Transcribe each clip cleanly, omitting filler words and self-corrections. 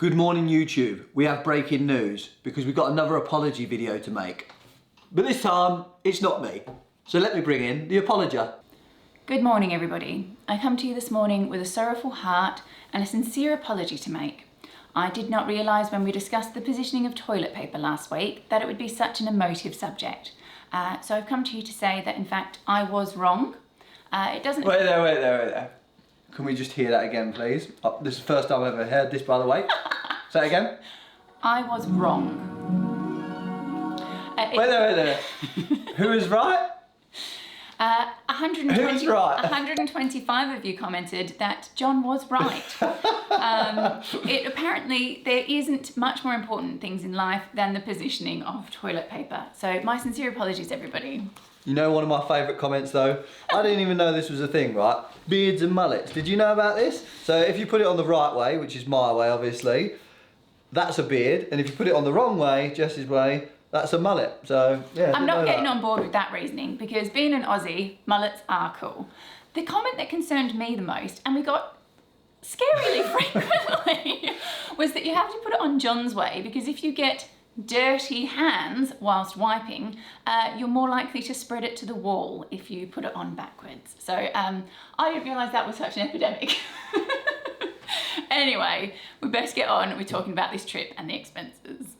Good morning YouTube, we have breaking news because we've got another apology video to make. But this time, it's not me. So let me bring in the apologer. Good morning everybody. I come to you this morning with a sorrowful heart and a sincere apology to make. I did not realise when we discussed the positioning of toilet paper last week that it would be such an emotive subject. So I've come to you to say that in fact I was wrong. It doesn't... Wait there. Can we just hear that again please? This is the first time I've ever heard this by the way. Say it again. I was wrong. Wait there. Who is right? 120, Who's right? 125 of you commented that John was right. Apparently there isn't much more important things in life than the positioning of toilet paper. So my sincere apologies everybody. You know one of my favourite comments though? I didn't even know this was a thing, right? Beards and mullets. Did you know about this? So if you put it on the right way, which is my way obviously, that's a beard. And if you put it on the wrong way, Jess's way, that's a mullet. So yeah. I'm not getting on board with that reasoning because being an Aussie, mullets are cool. The comment that concerned me the most, and we got scarily frequently, was that you have to put it on John's way because if you get dirty hands whilst wiping, you're more likely to spread it to the wall if you put it on backwards. So I didn't realise that was such an epidemic. Anyway, we best get on with talking about this trip and the expenses.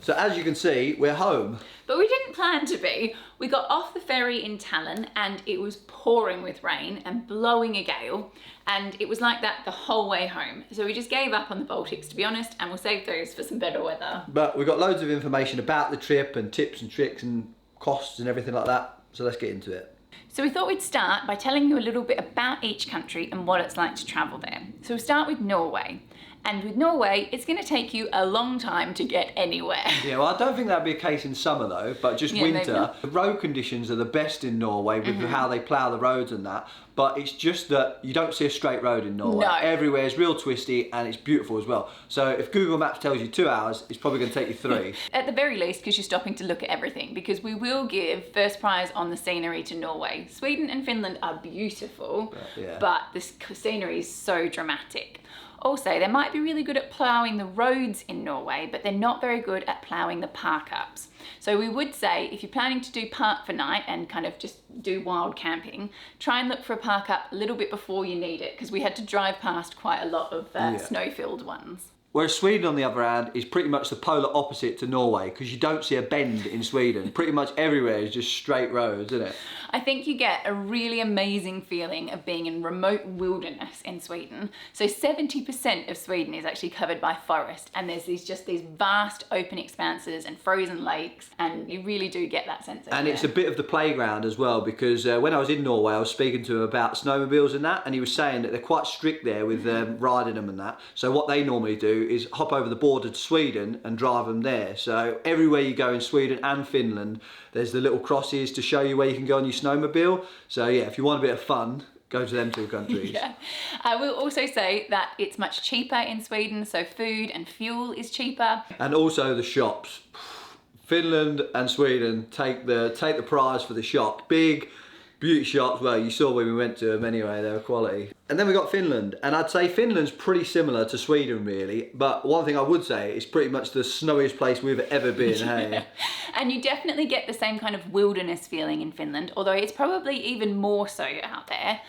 So as you can see, we're home. But we didn't plan to be. We got off the ferry in Tallinn and it was pouring with rain and blowing a gale, and it was like that the whole way home. So we just gave up on the Baltics, to be honest, and we'll save those for some better weather. But we got loads of information about the trip and tips and tricks and costs and everything like that. So let's get into it. So we thought we'd start by telling you a little bit about each country and what it's like to travel there. So we'll start with Norway. And with Norway, it's going to take you a long time to get anywhere. Yeah, well, I don't think that'd be a case in summer though, but just winter. The road conditions are the best in Norway with how they plough the roads and that, but it's just that you don't see a straight road in Norway. No. Everywhere is real twisty and it's beautiful as well. So if Google Maps tells you 2 hours, it's probably going to take you 3. At the very least, because you're stopping to look at everything, because we will give first prize on the scenery to Norway. Sweden and Finland are beautiful, but the scenery is so dramatic. Also, they might be really good at ploughing the roads in Norway, but they're not very good at ploughing the park-ups. So we would say, if you're planning to do park for night and kind of just do wild camping, try and look for a park-up a little bit before you need it, because we had to drive past quite a lot of snow-filled ones. Whereas Sweden, on the other hand, is pretty much the polar opposite to Norway, because you don't see a bend in Sweden. Pretty much everywhere is just straight roads, isn't it? I think you get a really amazing feeling of being in remote wilderness in Sweden. So 70% of Sweden is actually covered by forest, and there's these vast open expanses and frozen lakes, and you really do get that sense of And it's a bit of the playground as well, because when I was in Norway, I was speaking to him about snowmobiles and that, and he was saying that they're quite strict there with riding them and that. So what they normally do is hop over the border to Sweden and drive them there. So everywhere you go in Sweden and Finland, there's the little crosses to show you where you can go on your snowmobile. So yeah, if you want a bit of fun, go to them 2 countries. Yeah. I will also say that it's much cheaper in Sweden, so food and fuel is cheaper. And also the shops. Finland and Sweden take the prize for the shop. Big beauty shops. Well, you saw when we went to them anyway, they were quality. And then we got Finland, and I'd say Finland's pretty similar to Sweden really, but one thing I would say, it's pretty much the snowiest place we've ever been, hey? And you definitely get the same kind of wilderness feeling in Finland, although it's probably even more so out there.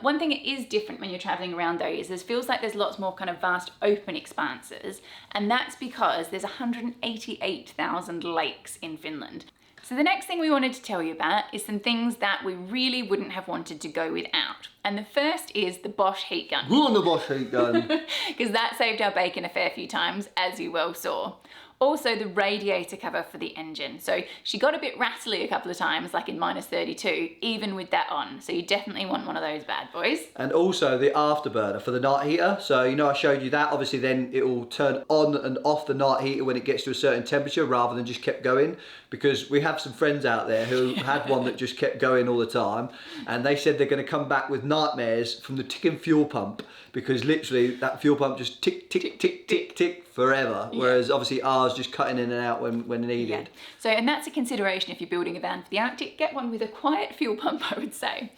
One thing that is different when you're traveling around though is it feels like there's lots more kind of vast open expanses, and that's because there's 188,000 lakes in Finland. So the next thing we wanted to tell you about is some things that we really wouldn't have wanted to go without. And the first is the Bosch heat gun. Go on the Bosch heat gun. Because that saved our bacon a fair few times, as you well saw. Also the radiator cover for the engine. So she got a bit rattly a couple of times, like in -32, even with that on. So you definitely want one of those bad boys. And also the afterburner for the night heater. So you know I showed you that, obviously then it will turn on and off the night heater when it gets to a certain temperature rather than just kept going. Because we have some friends out there who had one that just kept going all the time, and they said they're going to come back with nightmares from the ticking fuel pump, because literally that fuel pump just tick, tick, tick, tick, tick forever. Whereas obviously ours cars just cutting in and out when needed. Yeah. So, and that's a consideration if you're building a van for the Arctic. Get one with a quiet fuel pump, I would say.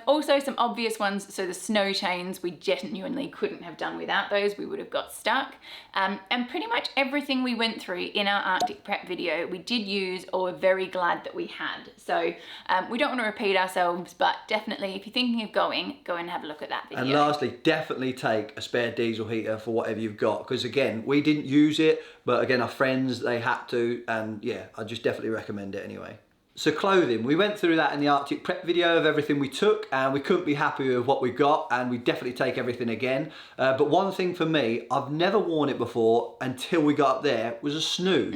Also, some obvious ones. So the snow chains, we genuinely couldn't have done without those. We would have got stuck. And pretty much everything we went through in our Arctic prep video, we did use or we're very glad that we had. So we don't want to repeat ourselves, but definitely if you're thinking of going, go and have a look at that video. And lastly, definitely take a spare diesel heater for whatever you've got, because again, we didn't use it, but again, our friends, they had to, and yeah, I just definitely recommend it anyway. So clothing, we went through that in the Arctic prep video of everything we took, and we couldn't be happy with what we got, and we definitely take everything again. But one thing for me, I've never worn it before until we got up there, was a snood.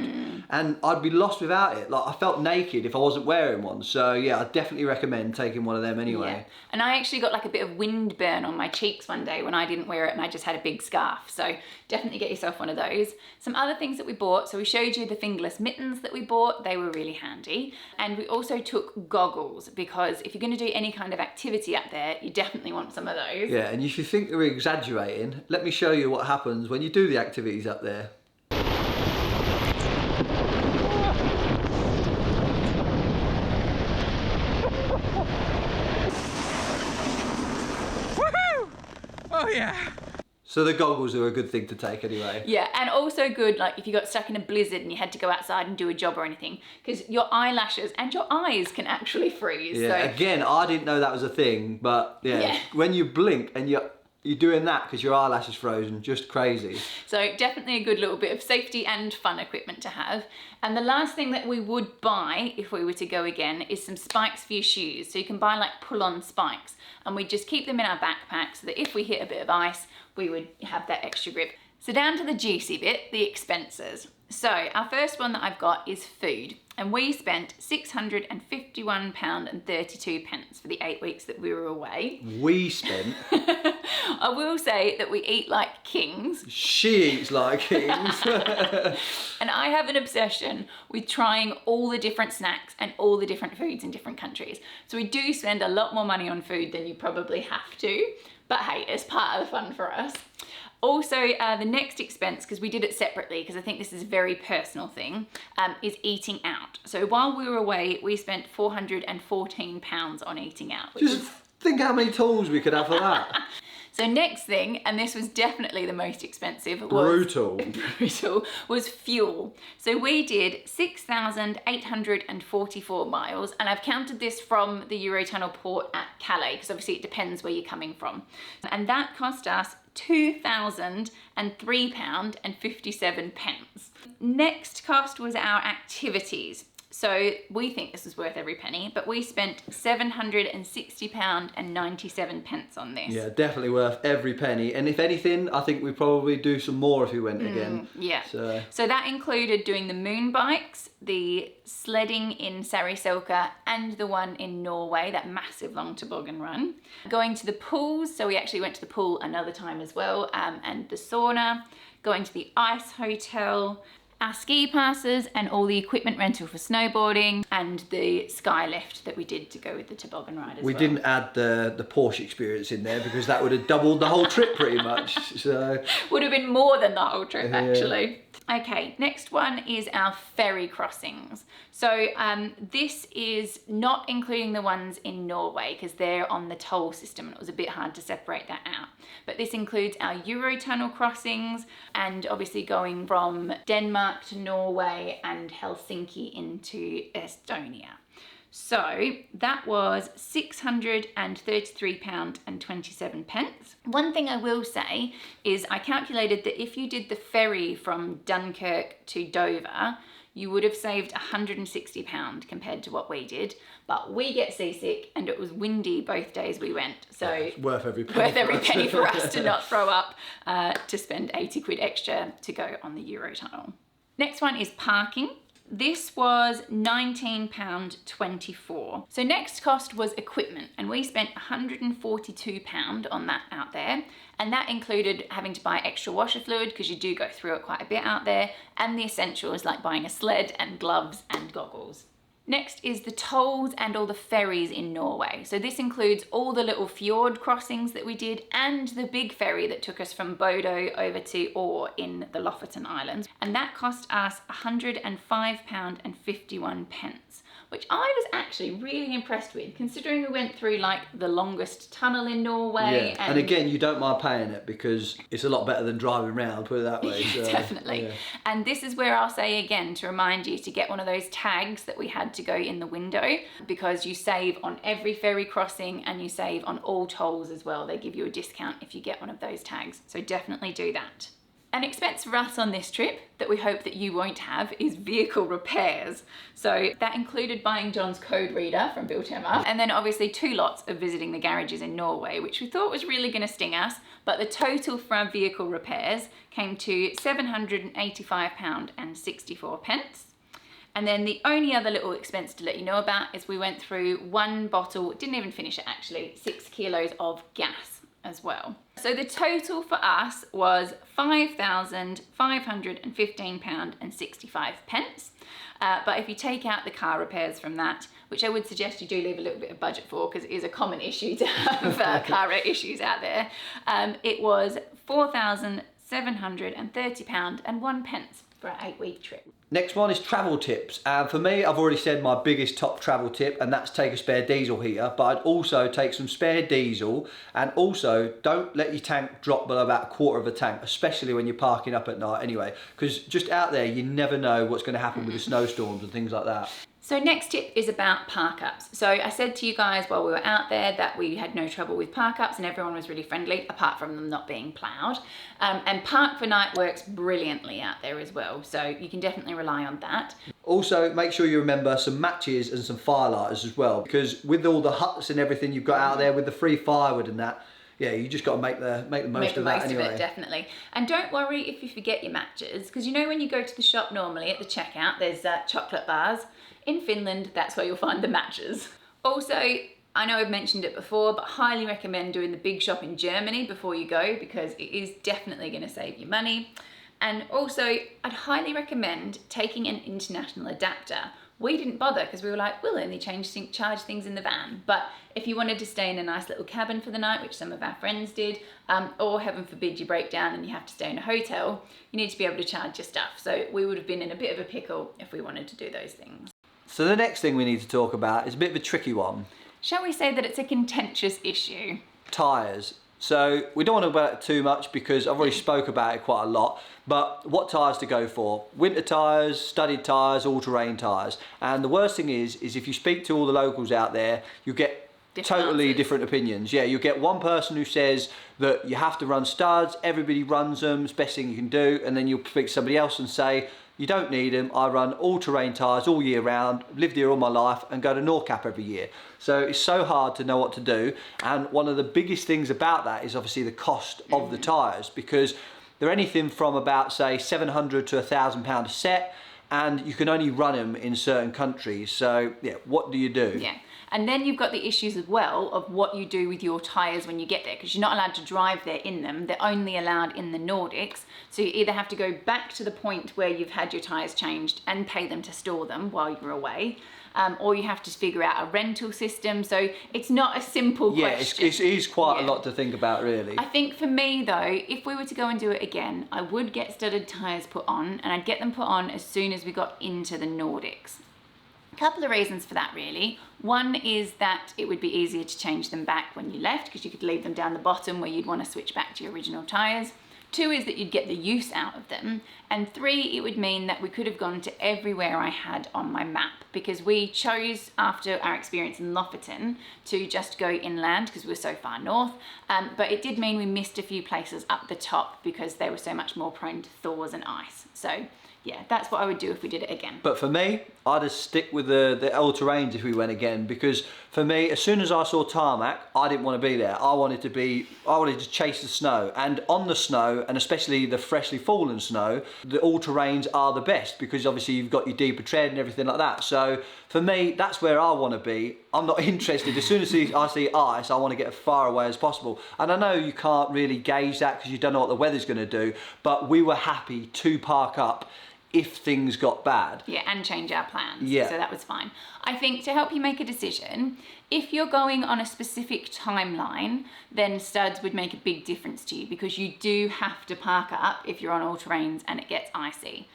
And I'd be lost without it. Like, I felt naked if I wasn't wearing one. So yeah, I definitely recommend taking one of them anyway. Yeah. And I actually got like a bit of wind burn on my cheeks one day when I didn't wear it and I just had a big scarf. So definitely get yourself one of those. Some other things that we bought. So we showed you the fingerless mittens that we bought. They were really handy. And we also took goggles, because if you're going to do any kind of activity up there, you definitely want some of those. Yeah, and if you think we're exaggerating, let me show you what happens when you do the activities up there. Woohoo! Oh yeah. So the goggles are a good thing to take anyway. Yeah, and also good, like if you got stuck in a blizzard and you had to go outside and do a job or anything, because your eyelashes and your eyes can actually freeze. Yeah, So again, I didn't know that was a thing, but yeah. When you blink and you're doing that because your eyelash is frozen, just crazy. So definitely a good little bit of safety and fun equipment to have. And the last thing that we would buy if we were to go again is some spikes for your shoes. So you can buy like pull-on spikes, and we just keep them in our backpack so that if we hit a bit of ice, we would have that extra grip. So down to the juicy bit, the expenses. So our first one that I've got is food, and we spent £651.32 for the 8 weeks that we were away. We spent. I will say that we eat like kings. She eats like kings. And I have an obsession with trying all the different snacks and all the different foods in different countries. So we do spend a lot more money on food than you probably have to. But hey, it's part of the fun for us. Also, the next expense, because we did it separately, because I think this is a very personal thing, is eating out. So while we were away, we spent £414 on eating out. Just think how many tools we could have for that. So next thing, and this was definitely the most expensive, brutal, was fuel. So we did 6,844 miles, and I've counted this from the Eurotunnel port at Calais, because obviously it depends where you're coming from. And that cost us £2,003.57. Next cost was our activities. So we think this is worth every penny, but we spent £760.97 on this. Yeah, definitely worth every penny. And if anything, I think we'd probably do some more if we went again. Yeah. So that included doing the moon bikes, the sledding in Sariselka, and the one in Norway, that massive long toboggan run. Going to the pools, so we actually went to the pool another time as well, and the sauna. Going to the ice hotel, our ski passes and all the equipment rental for snowboarding, and the sky lift that we did to go with the toboggan ride as well. We didn't add the Porsche experience in there because that would have doubled the whole trip pretty much. So would have been more than the whole trip actually. Okay, next one is our ferry crossings. So this is not including the ones in Norway because they're on the toll system and it was a bit hard to separate that out. But this includes our Eurotunnel crossings and obviously going from Denmark to Norway and Helsinki into Estonia. So that was £633.27. One thing I will say is I calculated that if you did the ferry from Dunkirk to Dover, you would have saved £160 compared to what we did. But we get seasick and it was windy both days we went. So it's worth every penny. Worth every penny for us to not throw up, to spend 80 quid extra to go on the Eurotunnel. Next one is parking. This was £19.24. So next cost was equipment, and we spent £142 on that out there. And that included having to buy extra washer fluid because you do go through it quite a bit out there, and the essentials like buying a sled and gloves and goggles. Next is the tolls and all the ferries in Norway. So this includes all the little fjord crossings that we did and the big ferry that took us from Bodo over to Åre in the Lofoten Islands. And that cost us £105.51, which I was actually really impressed with, considering we went through like the longest tunnel in Norway. Yeah. And again, you don't mind paying it because it's a lot better than driving around, put it that way. Yeah, so, definitely. Yeah. And this is where I'll say again to remind you to get one of those tags that we had to go in the window, because you save on every ferry crossing and you save on all tolls as well. They give you a discount if you get one of those tags. So definitely do that. An expense for us on this trip that we hope that you won't have is vehicle repairs. So that included buying John's code reader from Biltema, and then obviously 2 lots of visiting the garages in Norway, which we thought was really going to sting us, but the total for our vehicle repairs came to £785.64. And then the only other little expense to let you know about is we went through 1 bottle, didn't even finish it actually, 6 kilos of gas as well. So the total for us was £5,515.65. But if you take out the car repairs from that, which I would suggest you do leave a little bit of budget for because it is a common issue to have car issues out there, it was £4,730.01 for an 8-week trip. Next one is travel tips. And for me, I've already said my biggest top travel tip, and that's take a spare diesel heater. But I'd also take some spare diesel, and also don't let your tank drop below about 1/4 of a tank, especially when you're parking up at night anyway. Because just out there, you never know what's going to happen with the snowstorms and things like that. So next tip is about park-ups. So I said to you guys while we were out there that we had no trouble with park-ups and everyone was really friendly, apart from them not being ploughed. And Park for Night works brilliantly out there as well, so you can definitely rely on that. Also, make sure you remember some matches and some firelighters as well, because with all the huts and everything you've got out there with the free firewood and that, yeah, you just got to make the most of that anyway. Definitely. And don't worry if you forget your matches, because you know when you go to the shop normally at the checkout, there's chocolate bars. In Finland, that's where you'll find the matches. Also, I know I've mentioned it before, but highly recommend doing the big shop in Germany before you go, because it is definitely going to save you money. And also, I'd highly recommend taking an international adapter. We didn't bother because we were like, we'll only charge things in the van. But if you wanted to stay in a nice little cabin for the night, which some of our friends did, or heaven forbid you break down and you have to stay in a hotel, you need to be able to charge your stuff. So we would have been in a bit of a pickle if we wanted to do those things. So the next thing we need to talk about is a bit of a tricky one. Shall we say that it's a contentious issue? Tyres. So we don't want to talk about it too much because I've already spoke about it quite a lot, but what tyres to go for? Winter tyres, studded tyres, all-terrain tyres. And the worst thing is if you speak to all the locals out there, you get totally different opinions. Yeah, you get one person who says that you have to run studs, everybody runs them, it's the best thing you can do, and then you'll speak to somebody else and say, you don't need them, I run all-terrain tyres all year round, lived here all my life and go to NorCap every year. So it's so hard to know what to do, and one of the biggest things about that is obviously the cost of the tyres, because they're anything from about say £700 to £1,000 a set, and you can only run them in certain countries. So yeah, what do you do? Yeah. And then you've got the issues as well of what you do with your tyres when you get there, because you're not allowed to drive there in them. They're only allowed in the Nordics. So you either have to go back to the point where you've had your tyres changed and pay them to store them while you're away, or you have to figure out a rental system. So it's not a simple question. Yeah, it is quite a lot to think about, really. I think for me though, if we were to go and do it again, I would get studded tyres put on, and I'd get them put on as soon as we got into the Nordics. A couple of reasons for that really. One is that it would be easier to change them back when you left, because you could leave them down the bottom where you'd want to switch back to your original tyres. 2 is that you'd get the use out of them. And 3, it would mean that we could have gone to everywhere I had on my map, because we chose after our experience in Lofoten to just go inland because we were so far north. But it did mean we missed a few places up the top because they were so much more prone to thaws and ice. So yeah, that's what I would do if we did it again. But for me, I'd just stick with the all-terrains if we went again, because for me, as soon as I saw tarmac, I didn't want to be there. I wanted to chase the snow, and on the snow, and especially the freshly fallen snow, the all-terrains are the best, because obviously you've got your deeper tread and everything like that. So for me, that's where I want to be. I'm not interested. As soon as I see ice, I want to get as far away as possible. And I know you can't really gauge that because you don't know what the weather's going to do, but we were happy to park up if things got bad. Yeah, and change our plans. Yeah. So that was fine. I think to help you make a decision, if you're going on a specific timeline, then studs would make a big difference to you because you do have to park up if you're on all terrains and it gets icy.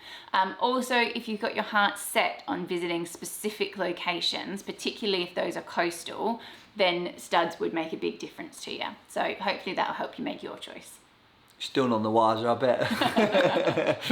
Also, if you've got your heart set on visiting specific locations, particularly if those are coastal, then studs would make a big difference to you. So hopefully that'll help you make your choice. Still none the wiser, I bet.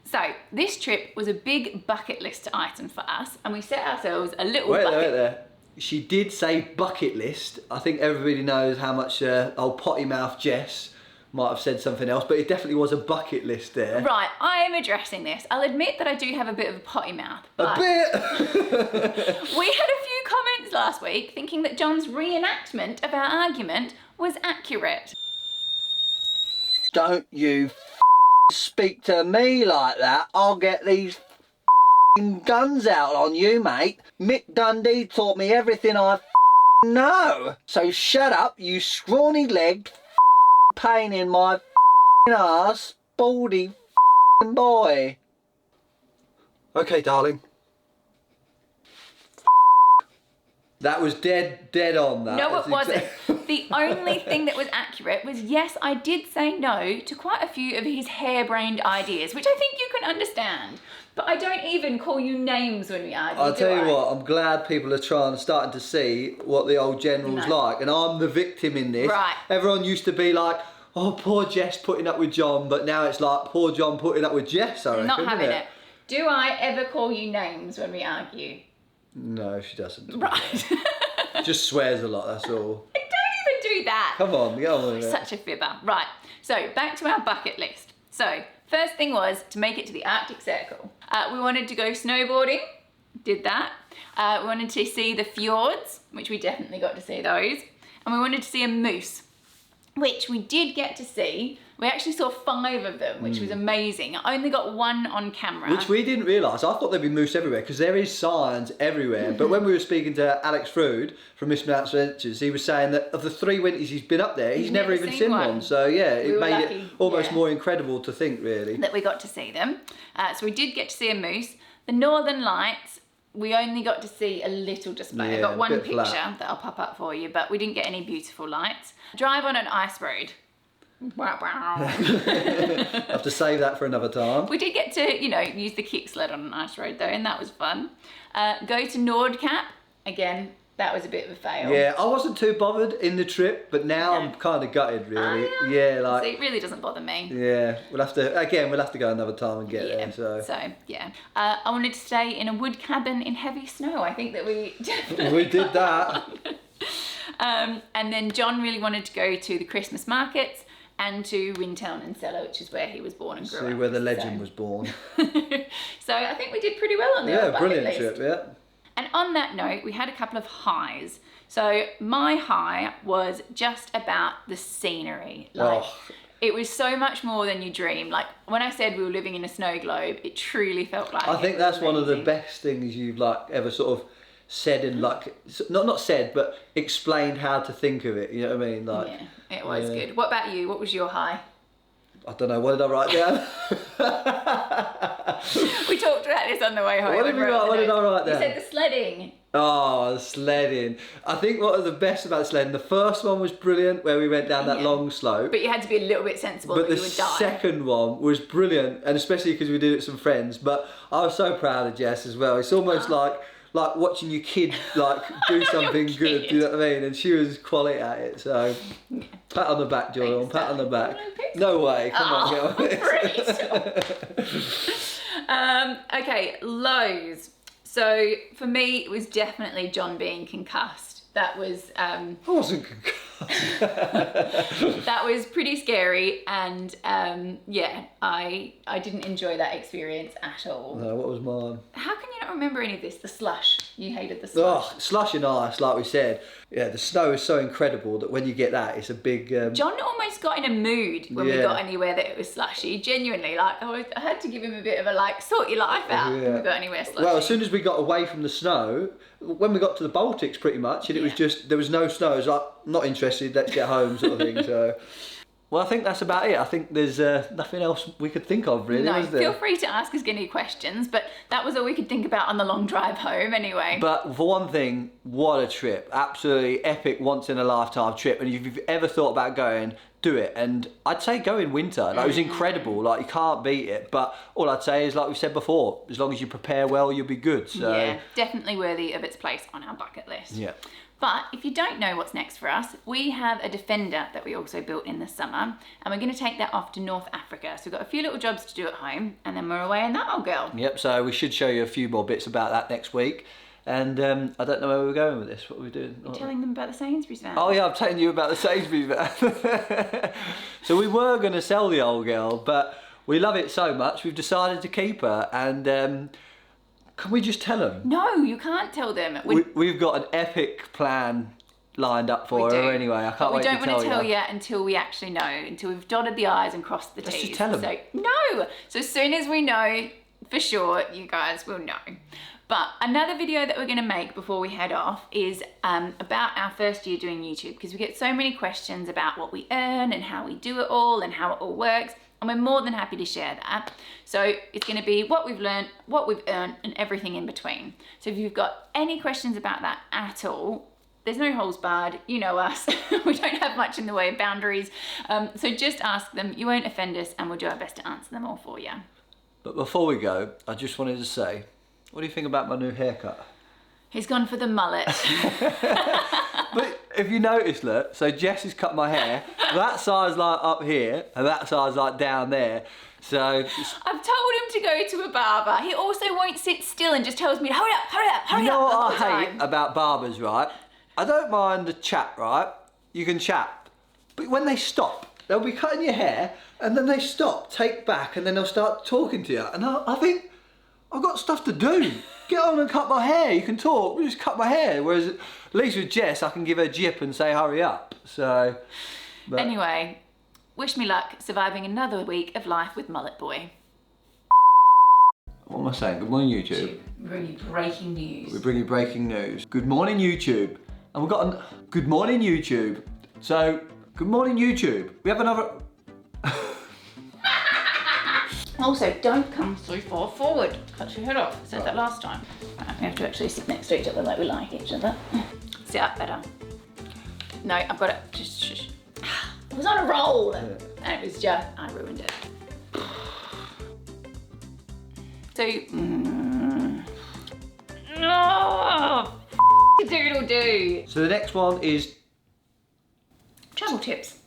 So this trip was a big bucket list item for us, and we set ourselves a little bucket. Wait there. She did say bucket list. I think everybody knows how much old potty mouth Jess might have said something else, but it definitely was a bucket list there. Right, I am addressing this. I'll admit that I do have a bit of a potty mouth. A bit? We had a few comments last week thinking that John's reenactment of our argument was accurate. Don't you speak to me like that. I'll get these guns out on you, mate. Mick Dundee taught me everything I know. So shut up, you scrawny-legged pain in my arse, baldy boy. Okay, darling. That was dead on that. No, it wasn't. The only thing that was accurate was, yes, I did say no to quite a few of his harebrained ideas, which I think you can understand. But I don't even call you names when we argue. I'll tell you what, I'm glad people are starting to see what the old general's like, and I'm the victim in this. Right. Everyone used to be like, oh, poor Jess putting up with John, but now it's like, poor John putting up with Jess, I reckon, Not having isn't it. Do I ever call you names when we argue? No, she doesn't. Right. Just swears a lot, that's all. I don't even do that. Come on, get on with it. Such a fibber. Right, so back to our bucket list. So, first thing was to make it to the Arctic Circle. We wanted to go snowboarding, did that. We wanted to see the fjords, which we definitely got to see those. And we wanted to see a moose, which we did get to see. We actually saw 5 of them, which was amazing. I only got 1 on camera. Which we didn't realise. I thought there'd be moose everywhere because there is signs everywhere. But when we were speaking to Alex Frood from Miss Mounts Ventures, he was saying that of the 3 winters he's been up there, he's never even seen one. So yeah, it made it almost more incredible to think, really. That we got to see them. So we did get to see a moose. The Northern Lights, we only got to see a little display. Yeah, I got 1 picture flat. that I'll pop up for you, but we didn't get any beautiful lights. Drive on an ice road. Have to save that for another time. We did get to, use the kick sled on an ice road though, and that was fun. Go to Nordcap. Again, that was a bit of a fail. Yeah, I wasn't too bothered in the trip, but now I'm kind of gutted, really. Yeah, like. So it really doesn't bother me. Yeah, we'll have to go another time and get there. So yeah, I wanted to stay in a wood cabin in heavy snow. I think that we definitely we did that. And then John really wanted to go to the Christmas markets and to Wintown and Cellar, which is where he was born and grew up. See where the legend was born. So I think we did pretty well on the bucket brilliant list. trip, yeah. And on that note, we had a couple of highs. So my high was just about the scenery. It was so much more than you dream. Like when I said we were living in a snow globe, it truly felt like I think that's one of the best things you've ever sort of said and not said, but explained how to think of it. You know what I mean? Yeah, it was good. What about you? What was your high? I don't know. What did I write down? We talked about this on the way home. What did I write down? You said the sledding. Oh, the sledding. I think what was the best about sledding, the first one was brilliant, where we went down that long slope. But you had to be a little bit sensible, but or you would die. The second one was brilliant, and especially because we did it with some friends. But I was so proud of Jess as well. It's almost like watching your kid do something good. Do you know what I mean? And she was quality at it. So pat on the back, Jordan. Pat on the back. No way. Come on, get on this. Okay, lows. So for me, it was definitely John being concussed. That was I wasn't concussed. that was pretty scary, and I didn't enjoy that experience at all. No, what was mine? How can you not remember any of this? The slush. You hated the slush. Oh, slush and ice, like we said. Yeah, the snow is so incredible that when you get that, it's a big... John almost got in a mood when we got anywhere that it was slushy. Genuinely, I had to give him a bit of a sort your life out when we got anywhere slushy. Well, as soon as we got away from the snow, when we got to the Baltics pretty much, and it was just, there was no snow, it was like, not interested, let's get home sort of thing, so... Well, I think that's about it. I think there's nothing else we could think of, really, No, is there? feel free to ask us any questions, but that was all we could think about on the long drive home anyway. But for one thing, what a trip. Absolutely epic, once-in-a-lifetime trip. And if you've ever thought about going, do it. And I'd say go in winter. Like, it was incredible. Like, you can't beat it. But all I'd say is, like we said before, as long as you prepare well, you'll be good. So yeah, definitely worthy of its place on our bucket list. yeah. But if you don't know what's next for us, we have a Defender that we also built in the summer, and we're going to take that off to North Africa. So we've got a few little jobs to do at home, and then we're away in that old girl. Yep, so we should show you a few more bits about that next week. And I don't know where we're going with this. What are we doing? You're telling them about the Sainsbury's van. Oh yeah, I'm telling you about the Sainsbury's van. So we were going to sell the old girl, but we love it so much, we've decided to keep her. And can we just tell them? No, you can't tell them. We've got an epic plan lined up for her anyway. I can't wait to tell you. We don't want to tell you until we actually know, until we've dotted the I's and crossed the T's. Let's just tell them. So, no! So as soon as we know for sure, you guys will know. But another video that we're going to make before we head off is about our first year doing YouTube, because we get so many questions about what we earn and how we do it all and how it all works. And we're more than happy to share that. So it's going to be what we've learned, what we've earned, and everything in between. So if you've got any questions about that at all, there's no holes barred. You know us. We don't have much in the way of boundaries. So just ask them. You won't offend us, and we'll do our best to answer them all for you. But before we go, I just wanted to say, what do you think about my new haircut? He's gone for the mullet. But if you notice, look, so Jess has cut my hair, that side's like up here, and that side's like down there. So I've told him to go to a barber. He also won't sit still and just tells me, hurry up, hurry up, hurry up. you know the what whole I hate time. about barbers, right? I don't mind the chat, right? You can chat. But when they stop, they'll be cutting your hair, and then they stop, take back, and then they'll start talking to you. And I think, I've got stuff to do. Get on and cut my hair. You can talk, just cut my hair. Whereas at least with Jess, I can give her a jip and say hurry up. So, but Anyway, wish me luck surviving another week of life with Mullet Boy. what am I saying? Good morning, YouTube. Bring you breaking news. We bring you breaking news. Good morning, YouTube. And we've got good morning, YouTube. So, good morning, YouTube. We have another. Also, don't come so far forward. Cut your head off. I said that last time. Right, we have to actually sit next to each other like we like each other. Sit up better. No, I've got it. Just shush. I was on a roll. And it was just, I ruined it. So, no, doodle do. So the next one is Travel tips.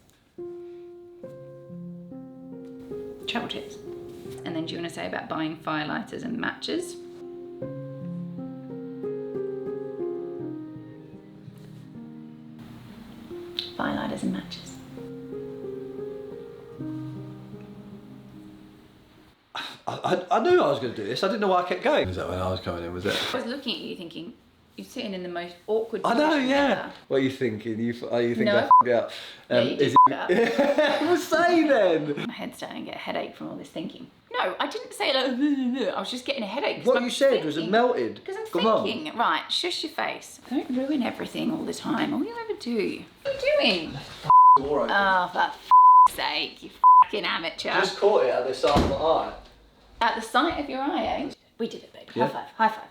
Travel tips. And then do you want to say about buying firelighters and matches? Firelighters and matches. I knew I was going to do this. I didn't know why I kept going. Is that when I was coming in? Was it? I was looking at you thinking, you're sitting in the most awkward I position know, yeah. ever. What are you thinking? You think No. I f***ed up? Yeah, you did f*** up. Well, say then. My head's starting to get a headache from all this thinking. No, I didn't say like, I was just getting a headache. What you said was it melted. Because I'm Come thinking, right, shush your face. Don't ruin everything all the time. All you ever do. What are you doing? All right. Oh, for f***'s sake, you f***ing amateur. Just caught it at the side of my eye. At the sight of your eye, eh? We did it, babe. Yeah. High five, high five.